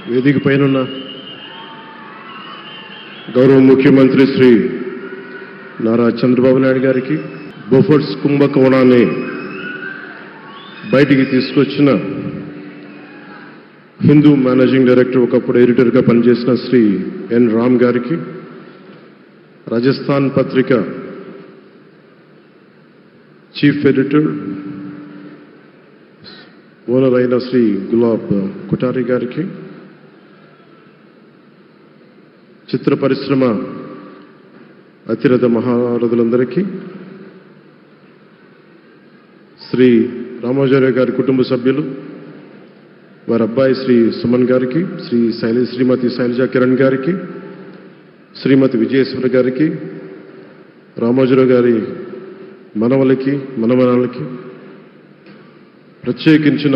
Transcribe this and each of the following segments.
వేదిక పైన గౌరవ ముఖ్యమంత్రి శ్రీ నారా చంద్రబాబు నాయుడు గారికి బొఫర్స్ కుంభకోణాన్ని బయటికి తీసుకొచ్చిన హిందూ మేనేజింగ్ డైరెక్టర్ ఒకప్పుడు ఎడిటర్గా పనిచేసిన శ్రీ ఎన్ రామ్ గారికి, రాజస్థాన్ పత్రిక చీఫ్ ఎడిటర్ ఓనర్ అయిన శ్రీ గులాబ్ కుటారి గారికి, చిత్ర పరిశ్రమ అతిరథ మహారథులందరికీ, శ్రీ రామాచార్య గారి కుటుంబ సభ్యులు, వారి అబ్బాయి శ్రీ సుమన్ గారికి, శ్రీమతి శైలజా కిరణ్ గారికి, శ్రీమతి విజయేశ్వరి గారికి, రామాచార్య గారి మనవలకి మనమనాలకి ప్రత్యేకించిన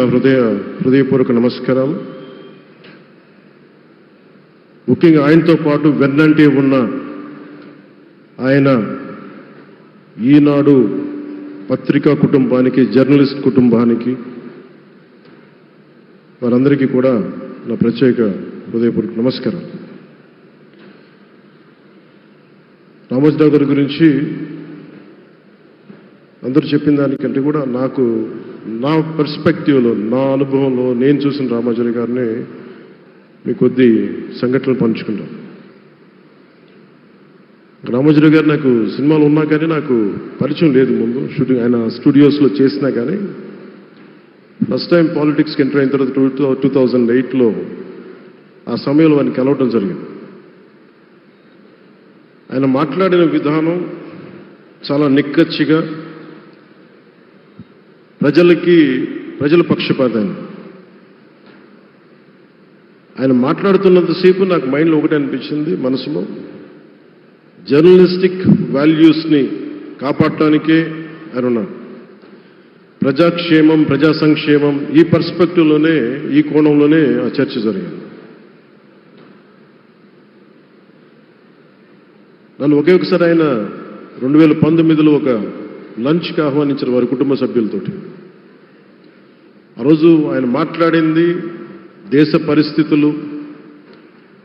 హృదయపూర్వక నమస్కారాలు. ముఖ్యంగా ఆయనతో పాటు వెన్నంటే ఉన్న ఆయన ఈనాడు పత్రికా కుటుంబానికి, జర్నలిస్ట్ కుటుంబానికి, వారందరికీ కూడా నా ప్రత్యేక హృదయపూర్వక నమస్కారం. రామోజీరావు గారి గురించి అందరూ చెప్పిన దానికంటే కూడా నాకు నా పర్స్పెక్టివ్లో, నా అనుభవంలో నేను చూసిన రామోజీరావు గారిని మీ కొద్ది సంఘటనలు పంచుకుంటాను. రామోజీరావు గారు నాకు సినిమాలు ఉన్నా కానీ నాకు పరిచయం లేదు. ముందు షూటింగ్ ఆయన స్టూడియోస్లో చేసినా కానీ ఫస్ట్ టైం పాలిటిక్స్కి ఎంటర్ అయిన తర్వాత 2008లో ఆ సమయంలో ఆయన కలవటం జరిగింది. ఆయన మాట్లాడిన విధానం చాలా నిక్కచ్చిగా, ప్రజల పక్షపాతాన్ని. ఆయన మాట్లాడుతున్నంతసేపు నాకు మైండ్లో ఒకటే అనిపించింది, మనసులో జర్నలిస్టిక్ వాల్యూస్ని కాపాడటానికే ఆయన ఉన్నాడు. ప్రజాక్షేమం, ప్రజా సంక్షేమం, ఈ పర్స్పెక్టివ్లోనే, ఈ కోణంలోనే ఆ చర్చ జరిగింది. నన్ను ఒకే ఒకసారి ఆయన 2019లో ఒక లంచ్కి ఆహ్వానించారు వారి కుటుంబ సభ్యులతోటి. ఆ రోజు ఆయన మాట్లాడింది దేశ పరిస్థితులు,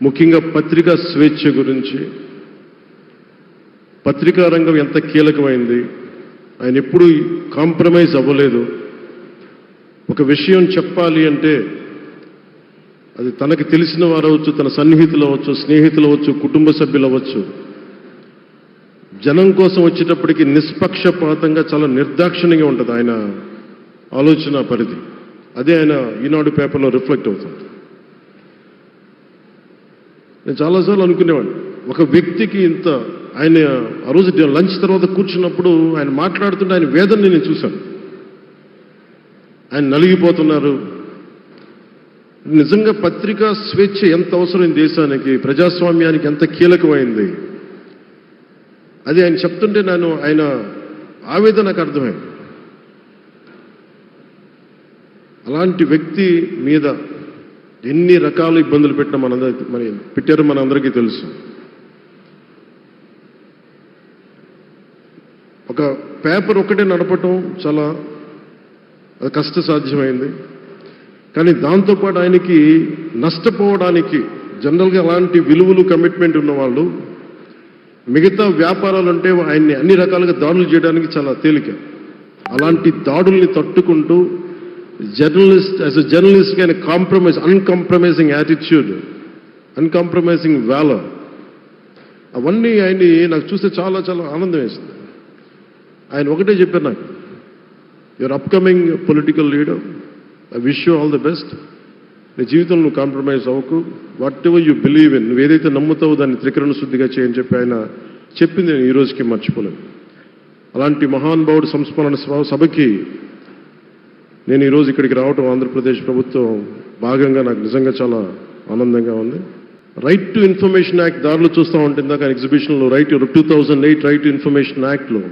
ముఖ్యంగా పత్రికా స్వేచ్ఛ గురించి, పత్రికా రంగం ఎంత కీలకమైంది. ఆయన ఎప్పుడూ కాంప్రమైజ్ అవ్వలేదు. ఒక విషయం చెప్పాలి అంటే అది తనకి తెలిసిన వారు అవ్వచ్చు, తన సన్నిహితులు అవ్వచ్చు, స్నేహితులు అవ్వచ్చు, కుటుంబ సభ్యులు అవ్వచ్చు, జనం కోసం వచ్చేటప్పటికి నిష్పక్షపాతంగా చాలా నిర్దాక్షిణ్యంగా ఉంటుంది ఆయన ఆలోచన పరిధి. అదే ఆయన ఈనాడు పేపర్లో రిఫ్లెక్ట్ అవుతుంది. నేను చాలాసార్లు అనుకునేవాడిని, ఒక వ్యక్తికి ఇంత, ఆయన ఆ రోజు లంచ్ తర్వాత కూర్చున్నప్పుడు ఆయన మాట్లాడుతుంటే ఆయన వేదనని నేను చూశాను. ఆయన నలిగిపోతున్నారు. నిజంగా పత్రికా స్వేచ్ఛ ఎంత అవసరం దేశానికి, ప్రజాస్వామ్యానికి ఎంత కీలకమైంది, అది ఆయన చెప్తుంటే ఆయన ఆవేదన నాకు అర్థమైంది. అలాంటి వ్యక్తి మీద ఎన్ని రకాల ఇబ్బందులు పెట్టారో మనందరికీ తెలుసు. ఒక పేపర్ ఒకటే నడపటం చాలా కష్టసాధ్యమైంది. కానీ దాంతోపాటు ఆయనకి నష్టపోవడానికి, జనరల్గా అలాంటి విలువలు, కమిట్మెంట్ ఉన్నవాళ్ళు మిగతా వ్యాపారాలు అంటే ఆయన్ని అన్ని రకాలుగా దాడులు చేయడానికి చాలా తేలిక. అలాంటి దాడుల్ని తట్టుకుంటూ యాజ్ ఎ జర్నలిస్ట్ ఆయన అన్కాంప్రమైజింగ్ యాటిట్యూడ్, అన్కాంప్రమైజింగ్ వాలర్, అవన్నీ ఆయన్ని నాకు చూస్తే చాలా చాలా ఆనందం వేసింది. ఆయన ఒకటే చెప్పారు నాకు, your upcoming political leader, I wish you all the best. నీ జీవితంలో నువ్వు కాంప్రమైజ్ అవ్వకు, what ever you believe in, నువ్వు ఏదైతే నమ్ముతావో దాన్ని త్రికరణ శుద్ధిగా చేయని చెప్పి ఆయన చెప్పింది నేను ఈ రోజుకి మర్చిపోలేను. అలాంటి మహానుభావుడు సంస్మరణ సభకి నేను ఈరోజు ఇక్కడికి రావటం ఆంధ్రప్రదేశ్ ప్రభుత్వం భాగంగా నాకు నిజంగా చాలా ఆనందంగా ఉంది. రైట్ టు ఇన్ఫర్మేషన్ యాక్ట్ దారిలో చూస్తూ ఉంటుంది దాకా ఎగ్జిబిషన్లో 2008 రైట్ టు ఇన్ఫర్మేషన్ యాక్ట్లో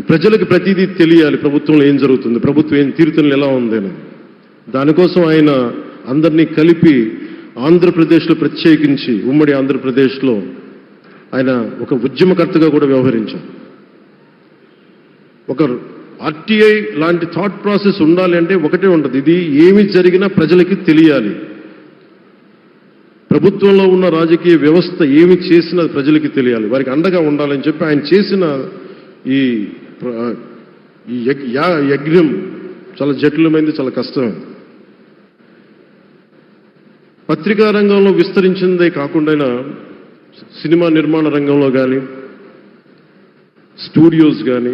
ప్రజలకు ప్రతిదీ తెలియాలి, ప్రభుత్వంలో ఏం జరుగుతుంది, ప్రభుత్వం ఏం తీరుతెన్నులు ఎలా ఉంది అని. దానికోసం ఆయన అందరినీ కలిపి ఆంధ్రప్రదేశ్లో, ప్రత్యేకించి ఉమ్మడి ఆంధ్రప్రదేశ్లో ఆయన ఒక ఉద్యమకర్తగా కూడా వ్యవహరించారు. ఒక ఆర్టీఐ లాంటి థాట్ ప్రాసెస్ ఉండాలి అంటే ఒకటే ఉంటుంది, ఇది ఏమి జరిగినా ప్రజలకి తెలియాలి, ప్రభుత్వంలో ఉన్న రాజకీయ వ్యవస్థ ఏమి చేసినా ప్రజలకి తెలియాలి, వారికి అండగా ఉండాలని చెప్పి ఆయన చేసిన ఈ యజ్ఞం చాలా జటిలమైంది, చాలా కష్టమైంది. పత్రికా రంగంలో విస్తరించిందే కాకుండా సినిమా నిర్మాణ రంగంలో కానీ, స్టూడియోస్ కానీ,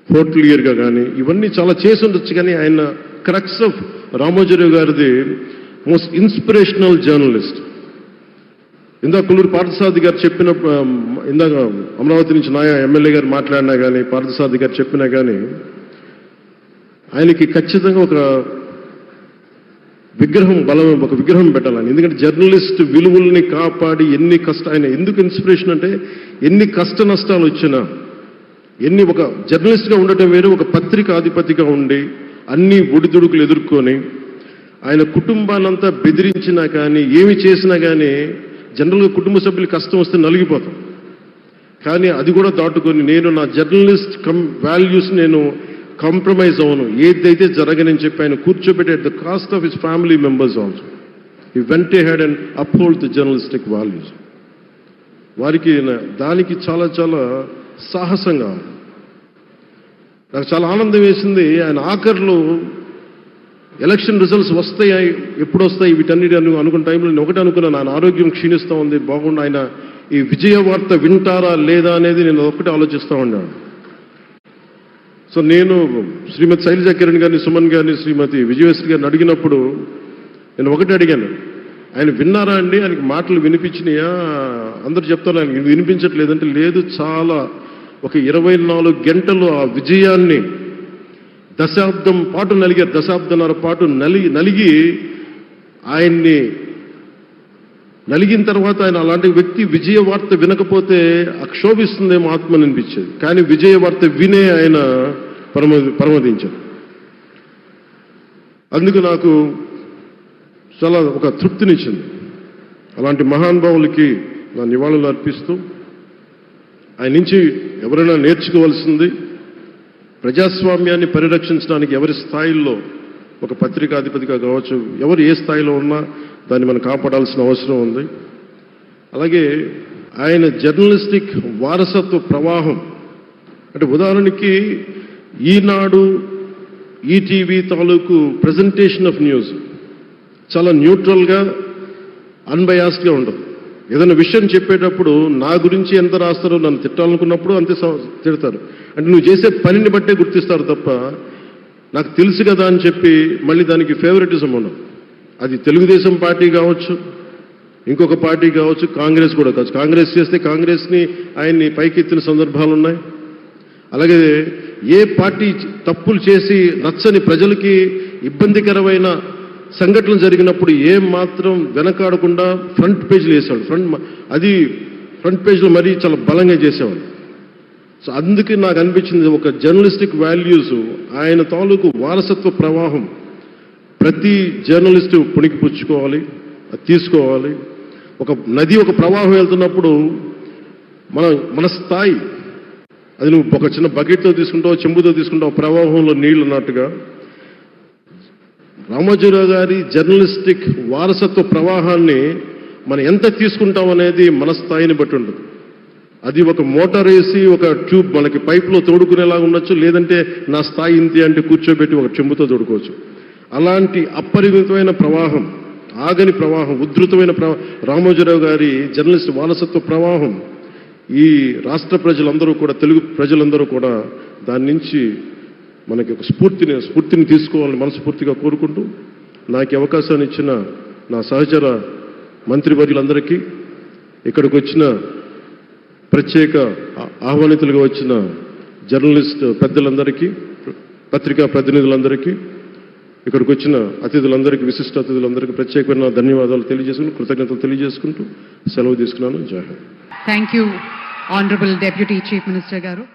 హోటలియర్గా కానీ ఇవన్నీ చాలా చేసి ఉండొచ్చు. కానీ ఆయన క్రక్స్ ఆఫ్ రామోజీరావు గారిది మోస్ట్ ఇన్స్పిరేషనల్ జర్నలిస్ట్. ఇందాక కొల్లూరు పార్థసారథి గారు చెప్పిన, ఇందాక అమరావతి నుంచి నాయ ఎమ్మెల్యే గారు మాట్లాడినా కానీ, పార్థసారథి గారు చెప్పినా కానీ ఆయనకి ఖచ్చితంగా ఒక విగ్రహం పెట్టాలని. ఎందుకంటే జర్నలిస్ట్ విలువల్ని కాపాడి ఆయన ఎందుకు ఇన్స్పిరేషన్ అంటే ఎన్ని కష్ట నష్టాలు వచ్చినా, ఒక జర్నలిస్ట్గా ఉండటం వేరు, ఒక పత్రికాధిపతిగా ఉండి అన్ని ఒడిదుడుకులు ఎదుర్కొని ఆయన కుటుంబాన్నంతా బెదిరించినా కానీ, ఏమి చేసినా కానీ జనరల్గా కుటుంబ సభ్యులు కష్టం వస్తే నలిగిపోతాం. కానీ అది కూడా దాటుకొని నేను నా జర్నలిస్ట్ వాల్యూస్ నేను కాంప్రమైజ్ అవ్వను, ఏదైతే జరగనని చెప్పి ఆయన కూర్చోబెట్టి at the cost of his family members also he vent ahead and uphold the journalistic values. వారికి దానికి చాలా చాలా సాహసంగా నాకు చాలా ఆనందం వేసింది. ఆయన ఆఖరిలో ఎలక్షన్ రిజల్ట్స్ వస్తాయి, ఎప్పుడు వస్తాయి వీటన్నిటి అనుకున్న టైంలో నేను ఒకటి అనుకున్నాను, ఆయన ఆరోగ్యం క్షీణిస్తూ ఉంది, బాగుండు, ఆయన ఈ విజయ వార్త వింటారా లేదా అనేది నేను ఒకటి ఆలోచిస్తూ ఉన్నాను. సో నేను శ్రీమతి శైలజా కిరణ్ గారిని, సుమన్ గారిని, శ్రీమతి విజయశ్రీ గారిని అడిగినప్పుడు నేను ఒకటి అడిగాను, ఆయన విన్నారా అండి, ఆయనకి మాటలు వినిపించినాయా? అందరూ చెప్తాను ఆయన వినిపించట్లేదంటే, లేదు, చాలా ఒక 24 గంటలు ఆ విజయాన్ని దశాబ్దం పాటు నలిగారు, దశాబ్దన్నర పాటు నలిగి ఆయన్ని నలిగిన తర్వాత ఆయన అలాంటి వ్యక్తి విజయ వార్త వినకపోతే అక్షోభిస్తుందేమో ఆత్మని అనిపించేది. కానీ విజయ వార్త వినే ఆయన పరమదించారు. అందుకు నాకు చాలా ఒక తృప్తినిచ్చింది. అలాంటి మహానుభావులకి నా నివాళులు అర్పిస్తూ ఆయన నుంచి ఎవరైనా నేర్చుకోవాల్సింది, ప్రజాస్వామ్యాన్ని పరిరక్షించడానికి ఎవరి స్థాయిల్లో, ఒక పత్రికాధిపతిగా కావచ్చు, ఎవరు ఏ స్థాయిలో ఉన్నా దాన్ని మనం కాపాడాల్సిన అవసరం ఉంది. అలాగే ఆయన జర్నలిస్టిక్ వారసత్వ ప్రవాహం అంటే ఉదాహరణకి ఈనాడు, ఈటీవీ తాలూకు ప్రజెంటేషన్ ఆఫ్ న్యూస్ చాలా న్యూట్రల్గా, అన్బయాస్డ్గా ఉండదు. ఏదైనా విషయం చెప్పేటప్పుడు నా గురించి ఎంత రాస్తారో, నన్ను తిట్టాలనుకున్నప్పుడు అంతే తిడతారు. అంటే నువ్వు చేసే పనిని బట్టే గుర్తిస్తారు తప్ప నాకు తెలుసు కదా అని చెప్పి మళ్ళీ దానికి ఫేవరెటిజం ఉండదు. అది తెలుగుదేశం పార్టీ కావచ్చు, ఇంకొక పార్టీ కావచ్చు, కాంగ్రెస్ కూడా కావచ్చు. కాంగ్రెస్ చేస్తే కాంగ్రెస్ని ఆయన్ని పైకెత్తిన సందర్భాలు ఉన్నాయి. అలాగే ఏ పార్టీ తప్పులు చేసి నచ్చని, ప్రజలకి ఇబ్బందికరమైన సంఘటనలు జరిగినప్పుడు ఏం మాత్రం వెనకాడకుండా ఫ్రంట్ పేజీలు వేసేవాడు. ఫ్రంట్ పేజీలో మరీ చాలా బలంగా చేసేవాడు. సో అందుకే నాకు అనిపించింది, ఒక జర్నలిస్టిక్ వాల్యూస్, ఆయన తాలూకు వారసత్వ ప్రవాహం ప్రతి జర్నలిస్టు పుణికిపుచ్చుకోవాలి, తీసుకోవాలి. ఒక నది ఒక ప్రవాహం వెళ్తున్నప్పుడు మన స్థాయి, అది నువ్వు ఒక చిన్న బకెట్తో తీసుకుంటావు, చెంబుతో తీసుకుంటావు, ప్రవాహంలో నీళ్ళు అన్నట్టుగా రామోజీరావు గారి జర్నలిస్టిక్ వారసత్వ ప్రవాహాన్ని మనం ఎంత తీసుకుంటాం అనేది మన స్థాయిని బట్టి ఉంటుంది. అది ఒక మోటార్ వేసి ఒక ట్యూబ్ మనకి పైప్లో తోడుకునేలాగా ఉండొచ్చు, లేదంటే నా స్థాయి ఇంతే అంటే కూర్చోబెట్టి ఒక చెంబుతో తోడుకోవచ్చు. అలాంటి అపరిమితమైన ప్రవాహం, ఆగని ప్రవాహం, ఉధృతమైన రామోజీరావు గారి జర్నలిస్ట్ వారసత్వ ప్రవాహం ఈ రాష్ట్ర ప్రజలందరూ కూడా, తెలుగు ప్రజలందరూ కూడా దాని నుంచి మనకి ఒక స్ఫూర్తిని తీసుకోవాలని మనస్ఫూర్తిగా కోరుకుంటూ, నాకు అవకాశాన్ని ఇచ్చిన నా సహచర మంత్రివర్యులందరికీ, ఇక్కడికి వచ్చిన ప్రత్యేక ఆహ్వానితులుగా వచ్చిన జర్నలిస్ట్ పెద్దలందరికీ, పత్రికా ప్రతినిధులందరికీ, ఇక్కడికి వచ్చిన అతిథులందరికీ, విశిష్ట అతిథులందరికీ ప్రత్యేకమైన ధన్యవాదాలు తెలియజేసుకుంటూ, కృతజ్ఞతలు తెలియజేసుకుంటూ సెలవు తీసుకున్నాను. జై Hind. Thank you honourable deputy chief minister గారు.